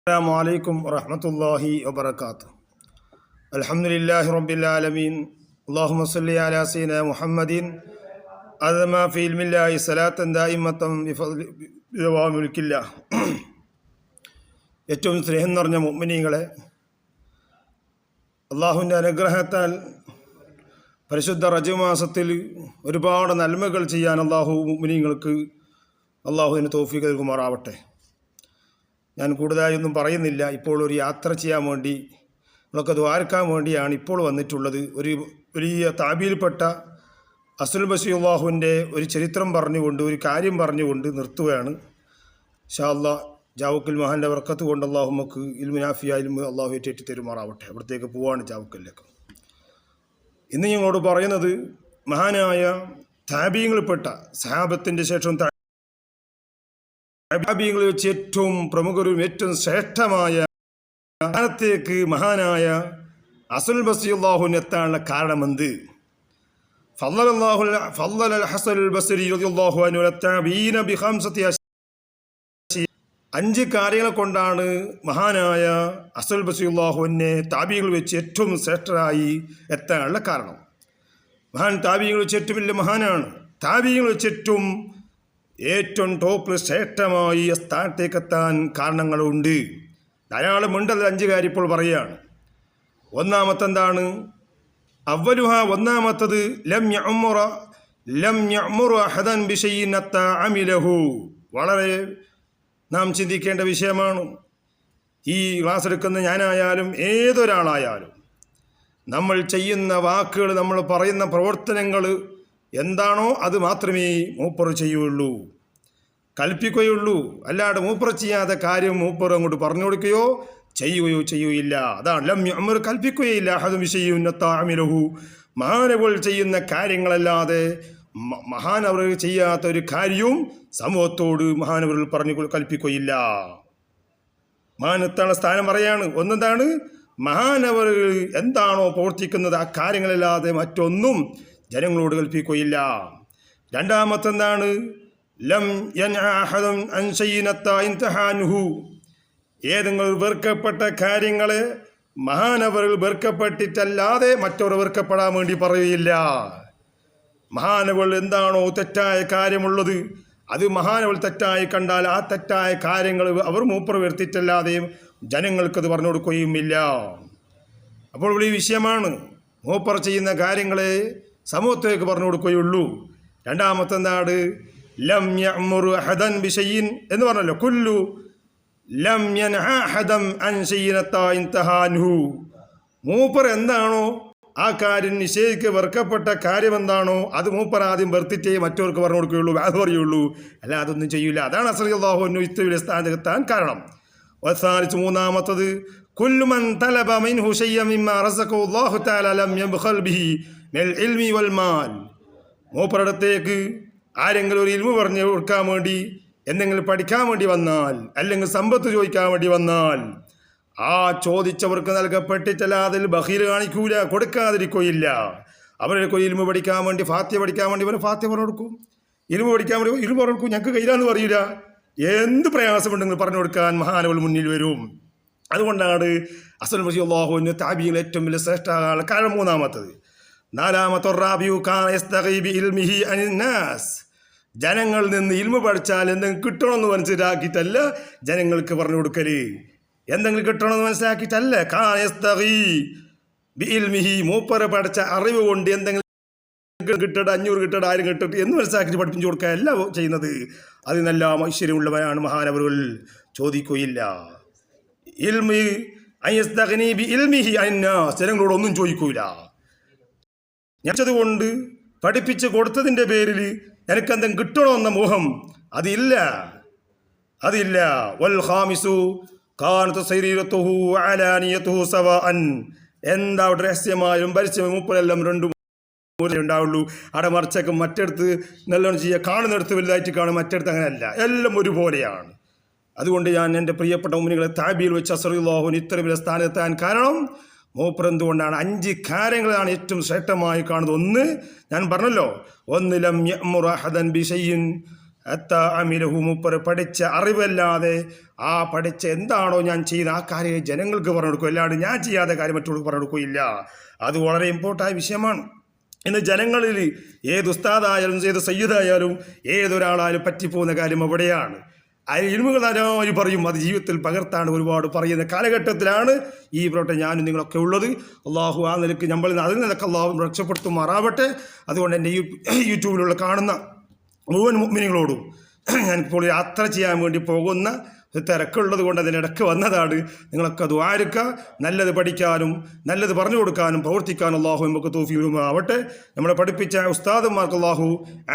السلام عليكم ورحمة الله وبركاته. الحمد لله رب العالمين. اللهم صل على سيدنا محمد عظم في علم الله صلاة دائمة بفضل دوام ملك الله. ഏറ്റവും സ്നേഹം നിറഞ്ഞ മുഅ്മിനീങ്ങളെ, അള്ളാഹുവിൻ്റെ അനുഗ്രഹത്താൽ പരിശുദ്ധ റജബ് മാസത്തിൽ ഒരുപാട് നന്മകൾ ചെയ്യാൻ മുഅ്മിനീങ്ങൾക്ക് അള്ളാഹുവിന് തൗഫീഖ് നൽകുമാറാവട്ടെ. ഞാൻ കൂടുതലായൊന്നും പറയുന്നില്ല. ഇപ്പോൾ ഒരു യാത്ര ചെയ്യാൻ വേണ്ടി നമ്മളൊക്കെ ദ്വാരക്കാൻ വേണ്ടിയാണ് ഇപ്പോൾ വന്നിട്ടുള്ളത്. ഒരു വലിയ താബീൽപ്പെട്ട അസ്ലുൽ ബസീർ അള്ളാഹുവിൻ്റെ ഒരു ചരിത്രം പറഞ്ഞുകൊണ്ട്, ഒരു കാര്യം പറഞ്ഞുകൊണ്ട് നിർത്തുകയാണ്. ഇൻഷാ അല്ലാഹ് ജാവക്കൽ മഹാൻ്റെ ബർക്കത്ത് കൊണ്ട് അള്ളാഹു നമുക്ക് ഇൽമു നാഫിയ ഇൽമു അള്ളാഹു ഏറ്റേറ്റി തരുമാറാവട്ടെ. അവിടത്തേക്ക് പോവാണ് ജാവക്കലിലേക്ക്. ഇന്ന് ഞങ്ങളോട് പറയുന്നത് മഹാനായ താബീങ്ങളിൽപ്പെട്ട സഹാബത്തിൻ്റെ ശേഷം താബീങ്ങളിൽ വെച്ച് ഏറ്റവും പ്രമുഖരും ഏറ്റവും ശ്രേഷ്ഠമായ സ്ഥാനത്തേക്ക് മഹാനായ അസ്ലുൽ ബസീർ അള്ളാഹുവിന് എത്താനുള്ള കാരണമെന്ത്? അഞ്ച് കാര്യങ്ങളെ കൊണ്ടാണ് മഹാനായ അസ്ലുൽ ബസീർ അള്ളാഹുവിനെ താബീങ്ങളിൽ വെച്ച് ഏറ്റവും ശ്രേഷ്ഠരായി എത്താനുള്ള കാരണം. മഹാൻ താബീങ്ങളിൽ വെച്ച് ഏറ്റവും വലിയ മഹാനാണ്. താബീങ്ങളിൽ വെച്ച് ഏറ്റവും ടോപ്പ് ശ്രേഷ്ഠമായി സ്ഥാനത്തേക്ക് എത്താൻ കാരണങ്ങളുണ്ട്, ധാരാളം ഉണ്ട്. അത് അഞ്ച് കാര്യം ഇപ്പോൾ പറയുകയാണ്. ഒന്നാമത്തെന്താണ്? ഒന്നാമത്തത് വളരെ നാം ചിന്തിക്കേണ്ട വിഷയമാണ്. ഈ ക്ലാസ് എടുക്കുന്ന ഞാനായാലും ഏതൊരാളായാലും നമ്മൾ ചെയ്യുന്ന വാക്കുകൾ, നമ്മൾ പറയുന്ന പ്രവർത്തനങ്ങൾ എന്താണോ അത് മാത്രമേ മൂപ്പർ ചെയ്യുള്ളൂ, കൽപ്പിക്കുകയുള്ളൂ. അല്ലാതെ മൂപ്പർ ചെയ്യാത്ത കാര്യം മൂപ്പർ അങ്ങോട്ട് പറഞ്ഞു കൊടുക്കുകയോ ചെയ്യുകയോ ചെയ്യുകയില്ല. അതാണ് ലം യഅ്മുർ, കൽപ്പിക്കുകയില്ല. അഹദും ബിശൈഇൻ മഹാനവർ ചെയ്യുന്ന കാര്യങ്ങളല്ലാതെ മഹാനവർ ചെയ്യാത്ത ഒരു കാര്യവും സമൂഹത്തോട് മഹാനവർ പറഞ്ഞു കൽപ്പിക്കുകയില്ല. മഹാനത്താണ് സ്ഥാനം പറയാണ്. ഒന്നെന്താണ്? മഹാനവർ എന്താണോ പ്രവർത്തിക്കുന്നത് ആ കാര്യങ്ങളല്ലാതെ മറ്റൊന്നും ജനങ്ങളോട് കൽപ്പിക്കുകയില്ല. രണ്ടാമത്തെന്താണ്? ലം യൻഅഹദൻ അൻ ശൈഇനത്തഇൻതഹാനുഹു, ഏതെങ്കിലും വെറുക്കപ്പെട്ട കാര്യങ്ങളെ മഹാനവറുകൾ വെറുക്കപ്പെട്ടിട്ടല്ലാതെ മറ്റവർ വെറുക്കപ്പെടാൻ വേണ്ടി പറയുകയില്ല. മഹാനവർ എന്താണോ തെറ്റായ കാര്യമുള്ളത് അത് മഹാനവർ തെറ്റായി കണ്ടാൽ ആ തെറ്റായ കാര്യങ്ങൾ അവർ മൂപ്പർ വരുത്തിയിട്ടല്ലാതെ ജനങ്ങൾക്കത് പറഞ്ഞു കൊടുക്കുകയുമില്ല. അപ്പോൾ വലിയ വിഷയമാണ്. മൂപ്പർ ചെയ്യുന്ന കാര്യങ്ങളെ സമൂഹത്തേക്ക് പറഞ്ഞു കൊടുക്കുകയുള്ളൂ. രണ്ടാമത്തെന്താണ്? ലം യഅ്മുർ അഹദൻ ബിശൈഇൻ എന്ന് പറഞ്ഞല്ലോ. കുല്ലു ലം യൻഹ അഹദൻ അൻ ശൈഇനത്തഇൻതഹാനുഹു, മൂപ്പർ എന്താണോ ആ കാര്യം നിഷേധിക്ക് വെറുക്കപ്പെട്ട കാര്യം എന്താണോ അത് മൂപ്പർ ആദ്യം വെറുത്തിട്ടേ മറ്റവർക്ക് പറഞ്ഞു കൊടുക്കുകയുള്ളൂ, അത് പറയുള്ളൂ, അല്ല അതൊന്നും ചെയ്യൂല. അതാണ് അസ്റല്ലാഹു അൻഹു ഇത്രയും സ്ഥാനത്തെത്താൻ കാരണം. മൂന്നാമത്തത് കുല്ലു മൻ തലബ മിൻഹു ശൈഅൻ മിമ്മാ റസഖഹു അല്ലാഹു തആല ലം യബ്ഖൽ ബിഹി മിനൽ ഇൽമി വൽ മാൽ, മൂപ്പറടുത്തേക്ക് ആരെങ്കിലും ഒരു ഇൽമു പറഞ്ഞു കൊടുക്കാൻ വേണ്ടി, എന്തെങ്കിലും പഠിക്കാൻ വേണ്ടി വന്നാൽ, അല്ലെങ്കിൽ സമ്പത്ത് ചോദിക്കാൻ വേണ്ടി വന്നാൽ ആ ചോദിച്ചവർക്ക് നൽകപ്പെട്ടിട്ടല്ല അതിൽ ബഖീൽ കാണിക്കൂല, കൊടുക്കാതിരിക്കുകയില്ല. അവരുടെ ഇൽമു പഠിക്കാൻ വേണ്ടി, ഫാത്തിഹ പഠിക്കാൻ വേണ്ടി ഇവർ ഫാത്തിഹ പറഞ്ഞു കൊടുക്കും, ഇൽമു പഠിക്കാൻ വേണ്ടി ഇൽമു പറഞ്ഞു കൊടുക്കും. ഞങ്ങൾക്ക് കയ്യിലാന്ന് പറയൂല. എന്ത് പ്രയാസമുണ്ടെങ്കിൽ പറഞ്ഞു കൊടുക്കാൻ മഹാനവൾ മുന്നിൽ വരും. അതുകൊണ്ടാണ് അസ്ലുൽ ബസീർ അല്ലാഹുവിന് താബീയിൽ ഏറ്റവും വലിയ ശ്രേഷ്ഠ കാരണം. മൂന്നാമത്തത്. നാലാമത്തെ ജനങ്ങളിൽ നിന്ന് ഇൽമു പഠിച്ചാൽ എന്തെങ്കിലും കിട്ടണമെന്ന് മനസ്സിലാക്കിയിട്ടല്ല ജനങ്ങൾക്ക് പറഞ്ഞു കൊടുക്കല്. എന്തെങ്കിലും കിട്ടണമെന്ന് മനസ്സിലാക്കിയിട്ടല്ല. മൂപ്പര പഠിച്ച അറിവ് കൊണ്ട് എന്തെങ്കിലും കിട്ടട്ടെ, 500 കിട്ടട്ടെ, 1000 കിട്ടട്ടെ എന്ന് മനസ്സിലാക്കിയിട്ട് പഠിപ്പിച്ചു കൊടുക്കുകയല്ല ചെയ്യുന്നത്. അതിനെല്ലാം ഐശ്വര്യമുള്ളവരാണ് മഹാനവറുകൾ, ചോദിക്കുകയില്ല. ജനങ്ങളോടൊന്നും ചോദിക്കൂല. ഞാനതുകൊണ്ട് പഠിപ്പിച്ച് കൊടുത്തതിൻ്റെ പേരിൽ എനിക്കെന്തെങ്കിലും കിട്ടണമെന്ന മോഹം അതില്ല. വൽ ഖാമിസു കാനത സരീറതുഹു അലാനിയതുഹു സവാഅൻ, എന്താ രഹസ്യമായും പരസ്യമായും മൂപ്പരെല്ലാം രണ്ടും ഉണ്ടാവുള്ളൂ. അവിടെ മറിച്ചൊക്കെ മറ്റെടുത്ത് നല്ലോണം ചെയ്യുക, കാണുന്നിടത്ത് വലുതായിട്ട് കാണും, മറ്റെടുത്ത് അങ്ങനെയല്ല, എല്ലാം ഒരുപോലെയാണ്. അതുകൊണ്ട് ഞാൻ എൻ്റെ പ്രിയപ്പെട്ട മുഅ്മിനീങ്ങളെ, താബീയിൽ വെച്ച് അസ്റല്ലാഹുവിന് ഇത്രയും വലിയ സ്ഥാനത്തെത്താൻ കാരണം മൂപ്പർ എന്തുകൊണ്ടാണ്? 5 കാര്യങ്ങളാണ് ഏറ്റവും ശ്രേഷ്ഠമായി കാണുന്നത്. ഒന്ന് ഞാൻ പറഞ്ഞല്ലോ, ഒന്ന് ലം യഅ്മുർ അഹദൻ ബിശൈഇൻ അമിലഹു മൂപ്പർ പഠിച്ച അറിവല്ലാതെ ആ പഠിച്ച എന്താണോ ഞാൻ ചെയ്യുന്ന ആ കാര്യം ജനങ്ങൾക്ക് പറഞ്ഞു കൊടുക്കും, അല്ലാണ്ട് ഞാൻ ചെയ്യാത്ത കാര്യം മറ്റുള്ളവർക്ക് പറഞ്ഞു കൊടുക്കുകയില്ല. അത് വളരെ ഇമ്പോർട്ടൻ്റായ വിഷയമാണ്. ഇന്ന് ജനങ്ങളിൽ ഏത് ഉസ്താദായാലും ഏത് സയ്യിദായാലും ഏതൊരാളായാലും പറ്റിപ്പോകുന്ന കാര്യം അവിടെയാണ്. അതിന് ഇൽമുകൾ ധാരാളം പറയും, അത് ജീവിതത്തിൽ പകർത്താണ് ഒരുപാട് പറയുന്ന കാലഘട്ടത്തിലാണ് ഈ പ്രവർത്തനം ഞാനും നിങ്ങളൊക്കെ ഉള്ളത്. അള്ളാഹു ആ നിലയ്ക്ക് നമ്മൾ അതിൽ നിന്നൊക്കെ അള്ളാഹു രക്ഷപ്പെടുത്തുമാറാവട്ടെ. അതുകൊണ്ട് എൻ്റെ യൂട്യൂബിലുള്ള കാണുന്ന മുഴുവൻ മുഅ്മിനീങ്ങളോടും ഞാനിപ്പോൾ യാത്ര ചെയ്യാൻ വേണ്ടി പോകുന്ന തിരക്കുള്ളത് കൊണ്ട് അതിനിടയ്ക്ക് വന്നതാണ്. നിങ്ങളൊക്കെ ദുആഇരക്കുക, നല്ലത് പഠിക്കാനും നല്ലത് പറഞ്ഞു കൊടുക്കാനും പ്രവർത്തിക്കാനും അള്ളാഹു നമുക്ക് തൗഫീഖുമാറാവട്ടെ. നമ്മളെ പഠിപ്പിച്ച ഉസ്താദന്മാർക്ക് അള്ളാഹു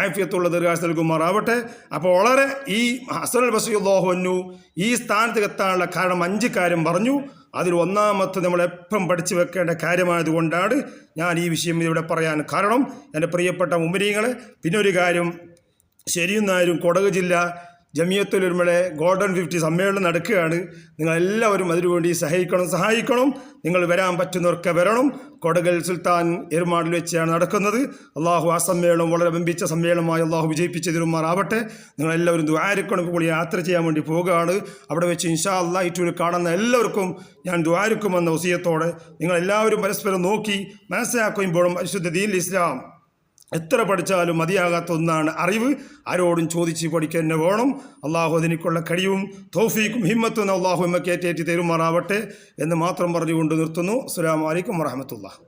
ആഫിയത്തുള്ള ദീർഘായുസ്സ് നൽകുമാറാവട്ടെ. അപ്പോൾ വളരെ ഈ ഹസനുൽ ബസ്രി അല്ലാഹു അൻഹു ഈ സ്ഥാനത്ത് എത്താനുള്ള കാരണം 5 കാര്യം പറഞ്ഞു. അതിൽ ഒന്നാമത്തെ നമ്മളെപ്പം പഠിച്ചു വെക്കേണ്ട കാര്യമായതുകൊണ്ടാണ് ഞാൻ ഈ വിഷയം ഇവിടെ പറയാൻ കാരണം. എൻ്റെ പ്രിയപ്പെട്ട മുഅ്മിനീങ്ങളെ, പിന്നെ ഒരു കാര്യം, ശനിയും ഞായറും കൊടക് ജില്ല ജമിയത്തുൽ ഉലമയുടെ ഗോൾഡൻ 50 സമ്മേളനം നടക്കുകയാണ്. നിങ്ങളെല്ലാവരും അതിനുവേണ്ടി സഹായിക്കണം. നിങ്ങൾ വരാൻ പറ്റുന്നവർക്ക് വരണം. കൊടകൽ സുൽത്താൻ എരുമാടിൽ വെച്ചാണ് നടക്കുന്നത്. അള്ളാഹു ആ സമ്മേളനം വളരെ ബംബിച്ച സമ്മേളനമായി അള്ളാഹു വിജയിപ്പിച്ച് തരുമാറാവട്ടെ. നിങ്ങളെല്ലാവരും ദുആഇരക്കണം. ഇപ്പോൾ യാത്ര ചെയ്യാൻ വേണ്ടി പോകുകയാണ്. അവിടെ വെച്ച് ഇൻഷാ അല്ലാഹ് യൂട്യൂബിൽ കാണുന്ന എല്ലാവർക്കും ഞാൻ ദുആഇരക്കുമെന്ന വസിയത്തോടെ നിങ്ങളെല്ലാവരും പരസ്പരം നോക്കി മനസ്സിലാക്കുമ്പോഴും പരിശുദ്ധ ദീനുൽ ഇസ്ലാം എത്ര പഠിച്ചാലും മതിയാകാത്ത ഒന്നാണ് അറിവ്. ആരോടും ചോദിച്ച് പഠിക്കാൻ തന്നെ വേണം. അള്ളാഹു അതിനേക്കുള്ള കഴിവും തൗഫീഖും ഹിമ്മത്തും അള്ളാഹു നമ്മക്കേറ്റേറ്റി തരുമാറാവട്ടെ എന്ന് മാത്രം പറഞ്ഞുകൊണ്ട് നിർത്തുന്നു. അസ്സലാമു അലൈക്കും വറഹ്മത്തുള്ളാഹി.